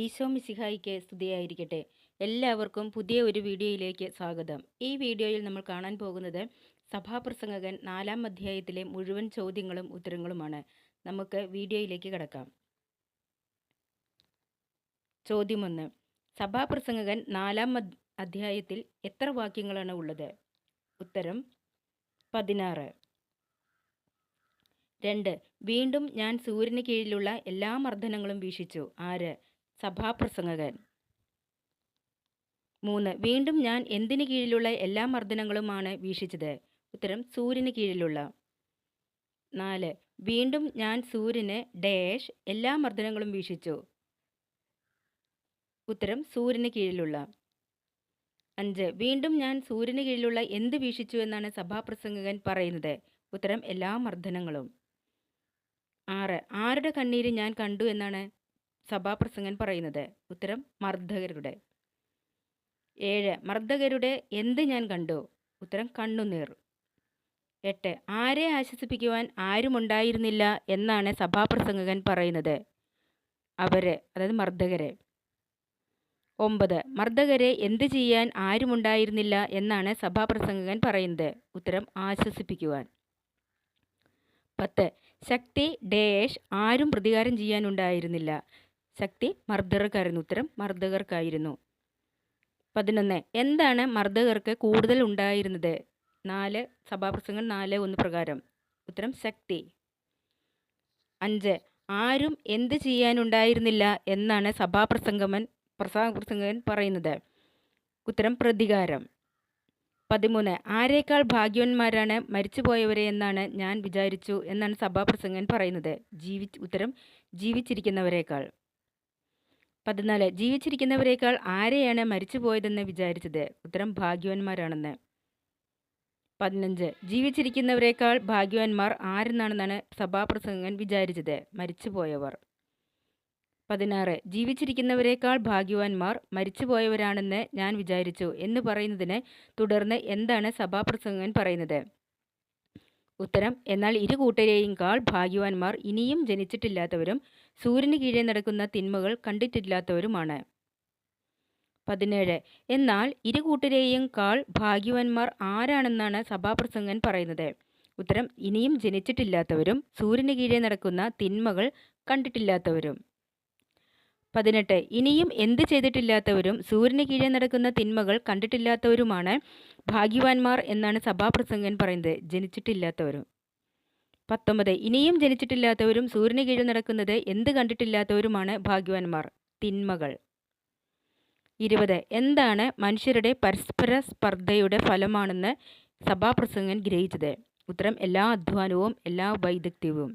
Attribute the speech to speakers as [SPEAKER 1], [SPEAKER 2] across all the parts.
[SPEAKER 1] ഈശോ മിശിഹായിക്ക് സ്തുതിയായിരിക്കട്ടെ. എല്ലാവർക്കും പുതിയ ഒരു വീഡിയോയിലേക്ക് സ്വാഗതം. ഈ വീഡിയോയിൽ നമ്മൾ കാണാൻ പോകുന്നത് സഭാപ്രസംഗകൻ 4-ാം അധ്യായത്തിലെ മുഴുവൻ ചോദ്യങ്ങളും ഉത്തരങ്ങളുമാണ്. നമുക്ക് വീഡിയോയിലേക്ക് കടക്കാം. ചോദ്യം 1. സഭാപ്രസംഗകൻ 4-ാം അധ്യായത്തിൽ എത്ര വാക്യങ്ങളാണ് ഉള്ളത്? ഉത്തരം 16. 2. വീണ്ടും ഞാൻ സൂര്യന് കീഴിലുള്ള എല്ലാ മർദ്ദനങ്ങളും വീക്ഷിച്ചു. ആര്? സഭാപ്രസംഗകൻ. 3. വീണ്ടും ഞാൻ എന്തിന് കീഴിലുള്ള എല്ലാ മർദ്ദനങ്ങളുമാണ് വീക്ഷിച്ചത്? ഉത്തരം സൂര്യന് കീഴിലുള്ള. 4. വീണ്ടും ഞാൻ സൂര്യന് ഡാഷ് എല്ലാ മർദ്ദനങ്ങളും വീക്ഷിച്ചു. ഉത്തരം സൂര്യന് കീഴിലുള്ള. 5. വീണ്ടും ഞാൻ സൂര്യന് കീഴിലുള്ള എന്ത് വീക്ഷിച്ചു എന്നാണ് സഭാപ്രസംഗകൻ പറയുന്നത്? ഉത്തരം എല്ലാ മർദ്ദനങ്ങളും. 6. ആരുടെ കണ്ണീര് ഞാൻ കണ്ടു എന്നാണ് സഭാപ്രസംഗൻ പറയുന്നത്? ഉത്തരം മർദ്ദകരുടെ. 7. മർദ്ദകരുടെ എന്ത് ഞാൻ കണ്ടു? ഉത്തരം കണ്ണുനീർ. 8. ആരെ ആശ്വസിപ്പിക്കുവാൻ ആരുമുണ്ടായിരുന്നില്ല എന്നാണ് സഭാപ്രസംഗകൻ പറയുന്നത്? അവര്, അതായത് മർദ്ദകരെ. 9. മർദ്ദകരെ എന്ത് ചെയ്യാൻ ആരുമുണ്ടായിരുന്നില്ല എന്നാണ് സഭാപ്രസംഗകൻ പറയുന്നത്? ഉത്തരം ആശ്വസിപ്പിക്കുവാൻ. 10. ശക്തി ഡാഷ് ആരും പ്രതികാരം ചെയ്യാനുണ്ടായിരുന്നില്ല. ശക്തി മർദ്ദകർക്കായിരുന്നു. ഉത്തരം മർദ്ദകർക്കായിരുന്നു. 11. എന്താണ് മർദ്ദകർക്ക് കൂടുതൽ ഉണ്ടായിരുന്നത്? 4 സഭാപ്രസംഗം 4:1 പ്രകാരം. ഉത്തരം ശക്തി. 5. ആരും എന്ത് ചെയ്യാനുണ്ടായിരുന്നില്ല എന്നാണ് സഭാപ്രസംഗകൻ പറയുന്നത്? ഉത്തരം പ്രതികാരം. 13. ആരേക്കാൾ ഭാഗ്യവാന്മാരാണ് മരിച്ചുപോയവരെ എന്നാണ് ഞാൻ വിചാരിച്ചു എന്നാണ് സഭാപ്രസംഗകൻ പറയുന്നത്? ഉത്തരം ജീവിച്ചിരിക്കുന്നവരേക്കാൾ. 14. ജീവിച്ചിരിക്കുന്നവരേക്കാൾ ആരെയാണ് മരിച്ചുപോയതെന്ന് വിചാരിച്ചത്? ഉത്തരം ഭാഗ്യവാന്മാരാണെന്ന്. 15. ജീവിച്ചിരിക്കുന്നവരേക്കാൾ ഭാഗ്യവാന്മാർ ആരെന്നാണെന്നാണ് സഭാപ്രസംഗകൻ വിചാരിച്ചത്? മരിച്ചുപോയവർ. 16. ജീവിച്ചിരിക്കുന്നവരേക്കാൾ ഭാഗ്യവാന്മാർ മരിച്ചുപോയവരാണെന്ന് ഞാൻ വിചാരിച്ചു എന്ന് പറയുന്നതിന് തുടർന്ന് എന്താണ് സഭാപ്രസംഗകൻ പറയുന്നത്? ഉത്തരം എന്നാൽ ഇരു കൂട്ടരെയുംകാൾ ഭാഗ്യവാന്മാർ ഇനിയും ജനിച്ചിട്ടില്ലാത്തവരും സൂര്യന് കീഴെ നടക്കുന്ന തിന്മകൾ കണ്ടിട്ടില്ലാത്തവരുമാണ്. 17. എന്നാൽ ഇരു കൂട്ടരെയുംകാൾ ഭാഗ്യവാന്മാർ ആരാണെന്നാണ് സഭാപ്രസംഗകൻ പറയുന്നത്? ഉത്തരം ഇനിയും ജനിച്ചിട്ടില്ലാത്തവരും സൂര്യന് കീഴെ നടക്കുന്ന തിന്മകൾ കണ്ടിട്ടില്ലാത്തവരും. 18. ഇനിയും എന്ത് ചെയ്തിട്ടില്ലാത്തവരും സൂര്യന് കീഴെ നടക്കുന്ന തിന്മകൾ കണ്ടിട്ടില്ലാത്തവരുമാണ് ഭാഗ്യവാന്മാർ എന്നാണ് സഭാപ്രസംഗകൻ പറയുന്നത്? ജനിച്ചിട്ടില്ലാത്തവരും. 19. ഇനിയും ജനിച്ചിട്ടില്ലാത്തവരും സൂര്യന് കീഴിൽ നടക്കുന്നത് എന്ത് കണ്ടിട്ടില്ലാത്തവരുമാണ് ഭാഗ്യവാന്മാർ? തിന്മകൾ. 20. എന്താണ് മനുഷ്യരുടെ പരസ്പര സ്പർദ്ധയുടെ ഫലമാണെന്ന് സഭാപ്രസംഗകൻ ഗ്രഹിച്ചത്? ഉത്തരം എല്ലാ അധ്വാനവും എല്ലാ വൈദഗ്ധ്യവും.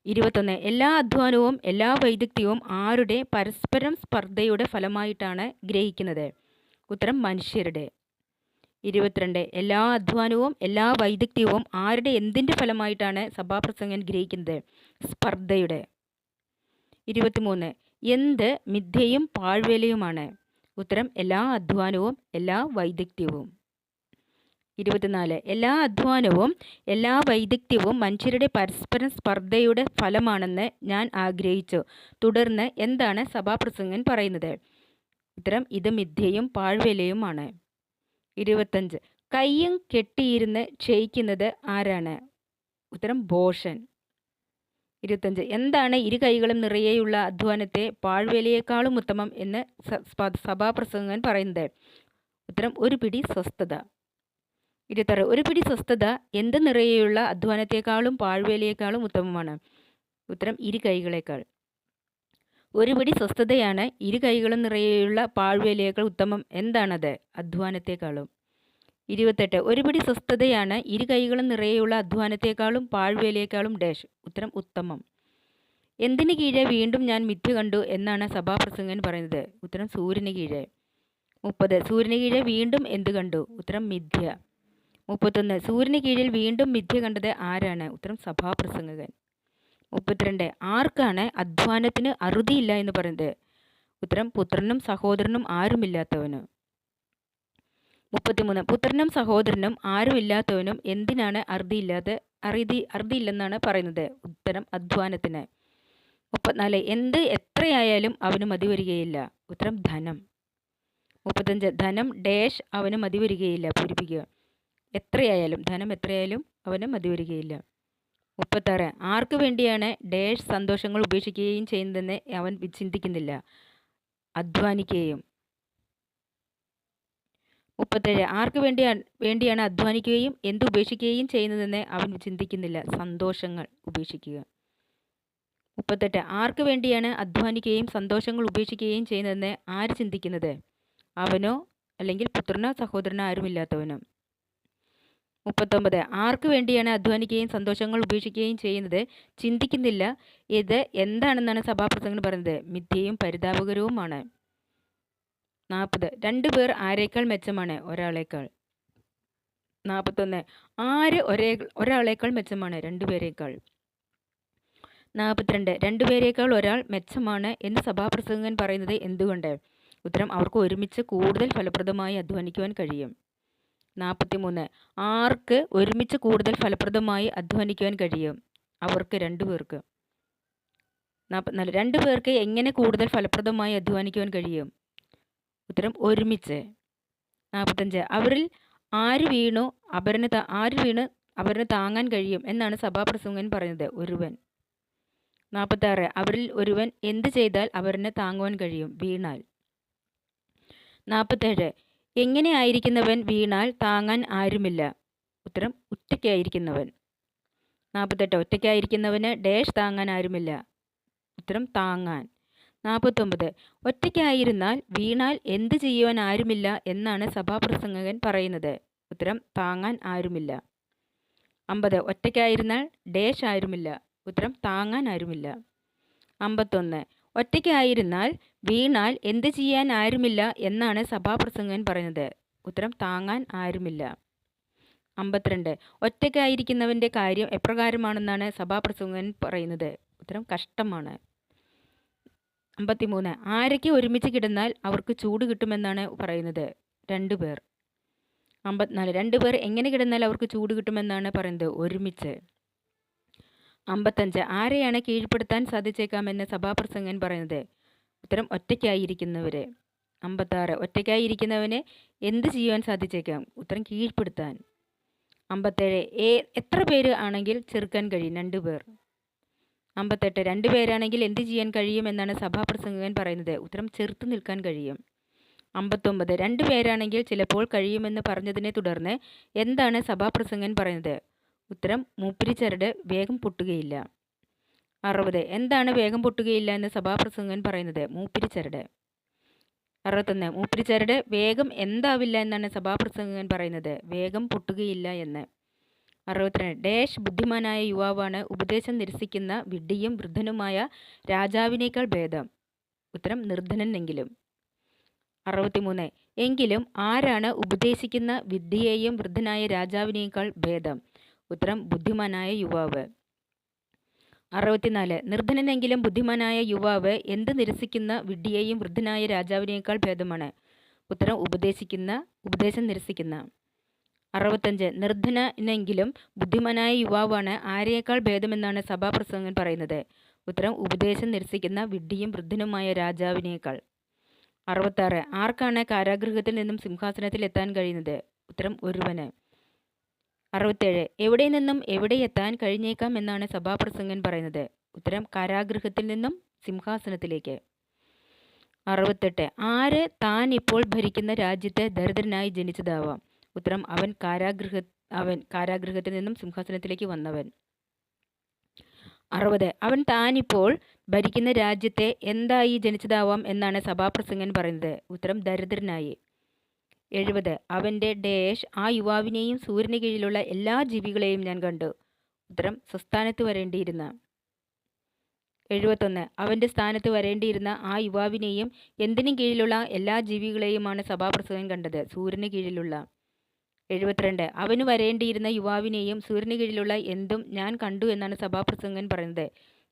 [SPEAKER 1] 21. എല്ലാ അധ്വാനവും എല്ലാ വൈദഗ്ധ്യവും ആരുടെ പരസ്പരം സ്പർദ്ധയുടെ ഫലമായിട്ടാണ് ഗ്രഹിക്കുന്നത്? ഉത്തരം മനുഷ്യരുടെ. 22. എല്ലാ അധ്വാനവും എല്ലാ വൈദഗ്ധ്യവും ആരുടെ എന്തിൻ്റെ ഫലമായിട്ടാണ് സഭാപ്രസംഗകൻ ഗ്രഹിക്കുന്നത്? സ്പർദ്ധയുടെ. 23. എന്ത് മിഥ്യയും പാഴ്വേലയുമാണ്? ഉത്തരം എല്ലാ അധ്വാനവും എല്ലാ വൈദഗ്ധ്യവും. 24. എല്ലാ അധ്വാനവും എല്ലാ വൈദഗ്ധ്യവും മനുഷ്യരുടെ പരസ്പരം സ്പർദ്ധയുടെ ഫലമാണെന്ന് ഞാൻ ആഗ്രഹിച്ചു. തുടർന്ന് എന്താണ് സഭാപ്രസംഗകൻ പറയുന്നത്? ഉത്തരം ഇത് മിഥ്യയും പാഴ്വേലയുമാണ്. 25. കയ്യും കെട്ടിയിരുന്ന് ക്ഷയിക്കുന്നത് ആരാണ്? ഉത്തരം ഭോഷൻ. 25. എന്താണ് ഇരു കൈകളും നിറയെയുള്ള അധ്വാനത്തെ പാഴ്വേലയേക്കാളും ഉത്തമം എന്ന് സഭാപ്രസംഗകൻ പറയുന്നത്? ഉത്തരം ഒരു പിടി സ്വസ്ഥത. 26. ഒരു പിടി സ്വസ്ഥത എന്ത് നിറയെയുള്ള അധ്വാനത്തെക്കാളും പാഴ്വേലയേക്കാളും ഉത്തമമാണ്? ഉത്തരം ഇരു കൈകളേക്കാൾ. ഒരു പിടി സ്വസ്ഥതയാണ് ഇരു കൈകളും നിറയെയുള്ള പാഴ്വേലയേക്കാൾ ഉത്തമം. എന്താണത്? അധ്വാനത്തെക്കാളും. 28. ഒരു പിടി സ്വസ്ഥതയാണ് ഇരു കൈകളും നിറയെയുള്ള അധ്വാനത്തെക്കാളും പാഴ്വേലയേക്കാളും ഡാഷ്. ഉത്തരം ഉത്തമം. എന്തിന് കീഴെ വീണ്ടും ഞാൻ മിഥ്യ കണ്ടു എന്നാണ് സഭാപ്രസംഗകൻ പറയുന്നത്? ഉത്തരം സൂര്യന് കീഴെ. 30. സൂര്യന് കീഴെ വീണ്ടും എന്ത് കണ്ടു? ഉത്തരം മിഥ്യ. 31. സൂര്യന് കീഴിൽ വീണ്ടും മിഥ്യ കണ്ടത് ആരാണ്? ഉത്തരം സഭാപ്രസംഗകൻ. 32. ആർക്കാണ് അധ്വാനത്തിന് അറുതിയില്ല എന്ന് പറയുന്നത്? ഉത്തരം പുത്രനും സഹോദരനും ആരുമില്ലാത്തവന്. 33. പുത്രനും സഹോദരനും ആരുമില്ലാത്തവനും എന്തിനാണ് അറുതിയില്ലെന്നാണ് പറയുന്നത്? ഉത്തരം അധ്വാനത്തിന്. 34 എന്ത് എത്രയായാലും അവന് മതി വരികയില്ല. ഉത്തരം ധനം. 35 ധനം ഡാഷ് അവന് മതി വരികയില്ല. പൂരിപ്പിക്കുക. എത്രയായാലും ധനം എത്രയായാലും അവന് മതി വരികയില്ല. 36 ആർക്ക് വേണ്ടിയാണ് ഡാഷ് സന്തോഷങ്ങൾ ഉപേക്ഷിക്കുകയും ചെയ്യുന്നതെന്ന് അവൻ ചിന്തിക്കുന്നില്ല. അധ്വാനിക്കുകയും. 37 ആർക്ക് വേണ്ടിയാണ് അധ്വാനിക്കുകയും എന്ത് ഉപേക്ഷിക്കുകയും ചെയ്യുന്നതെന്ന് അവൻ ചിന്തിക്കുന്നില്ല. സന്തോഷങ്ങൾ ഉപേക്ഷിക്കുക. 38 ആർക്ക് വേണ്ടിയാണ് അധ്വാനിക്കുകയും സന്തോഷങ്ങൾ ഉപേക്ഷിക്കുകയും ചെയ്യുന്നതെന്ന് ആര് ചിന്തിക്കുന്നത്? അവനോ അല്ലെങ്കിൽ പുത്രനോ സഹോദരനോ ആരുമില്ലാത്തവനോ. 39 ആർക്ക് വേണ്ടിയാണ് അധ്വാനിക്കുകയും സന്തോഷങ്ങൾ ഉപേക്ഷിക്കുകയും ചെയ്യുന്നത് ചിന്തിക്കുന്നില്ല. ഇത് എന്താണെന്നാണ് സഭാപ്രസംഗം പറയുന്നത്? മിഥ്യയും പരിതാപകരവുമാണ്. 40 രണ്ടുപേർ ആരേക്കാൾ മെച്ചമാണ്? ഒരാളേക്കാൾ. 41 ആര് ഒരാളേക്കാൾ മെച്ചമാണ്? രണ്ടുപേരേക്കാൾ. 42 രണ്ടുപേരേക്കാൾ ഒരാൾ മെച്ചമാണ് എന്ന് സഭാപ്രസംഗകൻ പറയുന്നത് എന്തുകൊണ്ട്? ഉത്തരം അവർക്ക് ഒരുമിച്ച് കൂടുതൽ ഫലപ്രദമായി അധ്വാനിക്കുവാൻ കഴിയും. 43 ആർക്ക് ഒരുമിച്ച് കൂടുതൽ ഫലപ്രദമായി അധ്വാനിക്കുവാൻ കഴിയും? അവർക്ക് രണ്ടുപേർക്ക്. 44 രണ്ടുപേർക്ക് എങ്ങനെ കൂടുതൽ ഫലപ്രദമായി അധ്വാനിക്കുവാൻ കഴിയും? ഉത്തരം ഒരുമിച്ച്. 45 അവരിൽ ആര് വീണ് അവരിന് താങ്ങാൻ കഴിയും എന്നാണ് സഭാപ്രസംഗകൻ പറയുന്നത്? ഒരുവൻ. 46 അവരിൽ ഒരുവൻ എന്ത് ചെയ്താൽ അവരിന് താങ്ങുവാൻ കഴിയും? വീണാൽ. 47 എങ്ങനെ ആയിരിക്കുന്നവൻ വീണാൽ താങ്ങാൻ ആരുമില്ല? ഉത്തരം ഒറ്റയ്ക്കായിരിക്കുന്നവൻ. 48 ഒറ്റയ്ക്കായിരിക്കുന്നവന് ഡാഷ് താങ്ങാൻ ആരുമില്ല. ഉത്തരം താങ്ങാൻ. 49 ഒറ്റയ്ക്കായിരുന്നാൽ വീണാൽ എന്ത് ചെയ്യുവാൻ ആരുമില്ല എന്നാണ് സഭാപ്രസംഗകൻ പറയുന്നത്? ഉത്തരം താങ്ങാൻ ആരുമില്ല. 50 ഒറ്റയ്ക്കായിരുന്നാൽ ഡാഷ് ആരുമില്ല. ഉത്തരം താങ്ങാൻ ആരുമില്ല. 51 ഒറ്റയ്ക്കായിരുന്നാൽ വീണാൽ എന്ത് ചെയ്യാൻ ആരുമില്ല എന്നാണ് സഭാപ്രസംഗകൻ പറയുന്നത്? ഉത്തരം താങ്ങാൻ ആരുമില്ല. 52 ഒറ്റയ്ക്കായിരിക്കുന്നവൻ്റെ കാര്യം എപ്രകാരമാണെന്നാണ് സഭാപ്രസംഗകൻ പറയുന്നത്? ഉത്തരം കഷ്ടമാണ്. 53 ആരൊക്കെ ഒരുമിച്ച് കിടന്നാൽ അവർക്ക് ചൂട് കിട്ടുമെന്നാണ് പറയുന്നത്? രണ്ടുപേർ. 54 രണ്ടുപേർ എങ്ങനെ കിടന്നാൽ അവർക്ക് ചൂട് കിട്ടുമെന്നാണ് പറയുന്നത്? ഒരുമിച്ച്. 55 ആരെയാണ് കീഴ്പ്പെടുത്താൻ സാധിച്ചേക്കാമെന്ന് സഭാപ്രസംഗകൻ പറയുന്നത്? ഉത്തരം ഒറ്റയ്ക്കായിരിക്കുന്നവരെ. 56 ഒറ്റയ്ക്കായിരിക്കുന്നവന് എന്ത് ചെയ്യുവാൻ സാധിച്ചേക്കാം? ഉത്തരം കീഴ്പ്പെടുത്താൻ. 57 എത്ര പേര് ആണെങ്കിൽ ചെറുക്കാൻ കഴിയും? രണ്ടുപേർ. 58 രണ്ടുപേരാണെങ്കിൽ എന്ത് ചെയ്യാൻ കഴിയും എന്നാണ് സഭാപ്രസംഗകൻ പറയുന്നത്? ഉത്തരം ചെറുത്ത് നിൽക്കാൻ കഴിയും. 59 രണ്ടുപേരാണെങ്കിൽ ചിലപ്പോൾ കഴിയുമെന്ന് പറഞ്ഞതിനെ തുടർന്ന് എന്താണ് സഭാപ്രസംഗകൻ പറയുന്നത്? ഉത്തരം മൂപ്പരി ചരട് വേഗം പൊട്ടുകയില്ല. 60 എന്താണ് വേഗം പൊട്ടുകയില്ല എന്ന് സഭാപ്രസംഗകൻ പറയുന്നത്? മൂപ്പരി ചരട്. 61 മൂപ്പരി ചരട് വേഗം എന്താവില്ല എന്നാണ് സഭാപ്രസംഗകൻ പറയുന്നത്? വേഗം പൊട്ടുകയില്ല എന്ന്. 62 ഡാഷ് ബുദ്ധിമാനായ യുവാവാണ് ഉപദേശം നിരസിക്കുന്ന വിഡ്ഢിയും വൃദ്ധനുമായ രാജാവിനേക്കാൾ ഭേദം. ഉത്തരം നിർധനനെങ്കിലും. 63 എങ്കിലും ആരാണ് ഉപദേശിക്കുന്ന വിഡ്ഢിയെയും വൃദ്ധനായ രാജാവിനേക്കാൾ ഭേദം? ഉത്തരം ബുദ്ധിമാനായ യുവാവ്. 64 നിർധനനെങ്കിലും ബുദ്ധിമാനായ യുവാവ് എന്ത് നിരസിക്കുന്ന വിഡ്ഢിയെയും വൃദ്ധനായ രാജാവിനേക്കാൾ ഭേദമാണ്? ഉത്തരം ഉപദേശം നിരസിക്കുന്ന. 65 നിർധനനെങ്കിലും ബുദ്ധിമാനായ യുവാവാണ് ആരെയേക്കാൾ ഭേദമെന്നാണ് സഭാപ്രസംഗകൻ പറയുന്നത്? ഉത്തരം ഉപദേശം നിരസിക്കുന്ന വിഡ്ഢിയും വൃദ്ധനുമായ രാജാവിനേക്കാൾ. 66 ആർക്കാണ് കാരാഗൃഹത്തിൽ നിന്നും സിംഹാസനത്തിൽ എത്താൻ കഴിയുന്നത്? ഉത്തരം ഒരുവന്. 67 എവിടെ നിന്നും എവിടെ എത്താൻ കഴിഞ്ഞേക്കാം എന്നാണ് സഭാപ്രസംഗകൻ പറയുന്നത്? ഉത്തരം കാരാഗൃഹത്തിൽ നിന്നും സിംഹാസനത്തിലേക്ക്. 68 ആര് താൻ ഇപ്പോൾ ഭരിക്കുന്ന രാജ്യത്ത് ദരിദ്രനായി ജനിച്ചതാവാം? ഉത്തരം അവൻ കാരാഗൃഹത്തിൽ നിന്നും സിംഹാസനത്തിലേക്ക് വന്നവൻ. 60 അവൻ താനിപ്പോൾ ഭരിക്കുന്ന രാജ്യത്തെ എന്തായി ജനിച്ചതാവാം എന്നാണ് സഭാപ്രസംഗകൻ പറയുന്നത്? ഉത്തരം ദരിദ്രനായി. 70 അവൻ്റെ ഡാഷ് ആ യുവാവിനെയും സൂര്യന് കീഴിലുള്ള എല്ലാ ജീവികളെയും ഞാൻ കണ്ടു. ഉത്തരം സ്വസ്ഥാനത്ത് വരേണ്ടിയിരുന്ന. 71 അവൻ്റെ സ്ഥാനത്ത് വരേണ്ടിയിരുന്ന ആ യുവാവിനെയും എന്തിനും കീഴിലുള്ള എല്ലാ ജീവികളെയുമാണ് സഭാപ്രസംഗകൻ കണ്ടത്? സൂര്യന് കീഴിലുള്ള. 72 അവന് വരേണ്ടിയിരുന്ന യുവാവിനെയും സൂര്യന് കീഴിലുള്ള എന്തും ഞാൻ കണ്ടു എന്നാണ് സഭാപ്രസംഗകൻ പറയുന്നത്?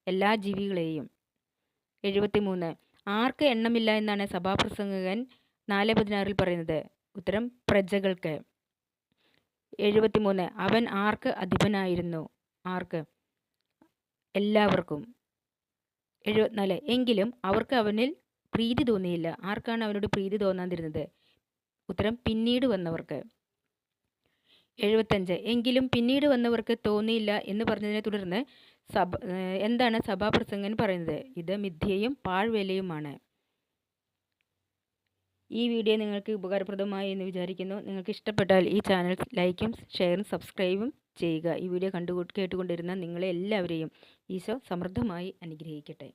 [SPEAKER 1] എല്ലാ ജീവികളെയും. 73 ആർക്ക് എണ്ണമില്ല എന്നാണ് സഭാപ്രസംഗകൻ 4:16 പറയുന്നത്? ഉത്തരം പ്രജകൾക്ക്. 73 അവൻ ആർക്ക് അധിപനായിരുന്നു? ആർക്ക്? എല്ലാവർക്കും. 74 എങ്കിലും അവർക്ക് അവനിൽ പ്രീതി തോന്നിയില്ല. ആർക്കാണ് അവനോട് പ്രീതി തോന്നാതിരുന്നത്? ഉത്തരം പിന്നീട് വന്നവർക്ക്. 75 എങ്കിലും പിന്നീട് വന്നവർക്ക് തോന്നിയില്ല എന്ന് പറഞ്ഞതിനെ തുടർന്ന് എന്താണ് സഭാപ്രസംഗൻ പറയുന്നത്? ഇത് മിഥ്യയും പാഴ്വേലയുമാണ്. ഈ വീഡിയോ നിങ്ങൾക്ക് ഉപകാരപ്രദമായി എന്ന് വിചാരിക്കുന്നു. നിങ്ങൾക്ക് ഇഷ്ടപ്പെട്ടാൽ ഈ ചാനൽ ലൈക്കും ഷെയറും സബ്സ്ക്രൈബും ചെയ്യുക. ഈ വീഡിയോ കേട്ടുകൊണ്ടിരുന്ന നിങ്ങളെ എല്ലാവരെയും ഈശോ സമൃദ്ധമായി അനുഗ്രഹിക്കട്ടെ.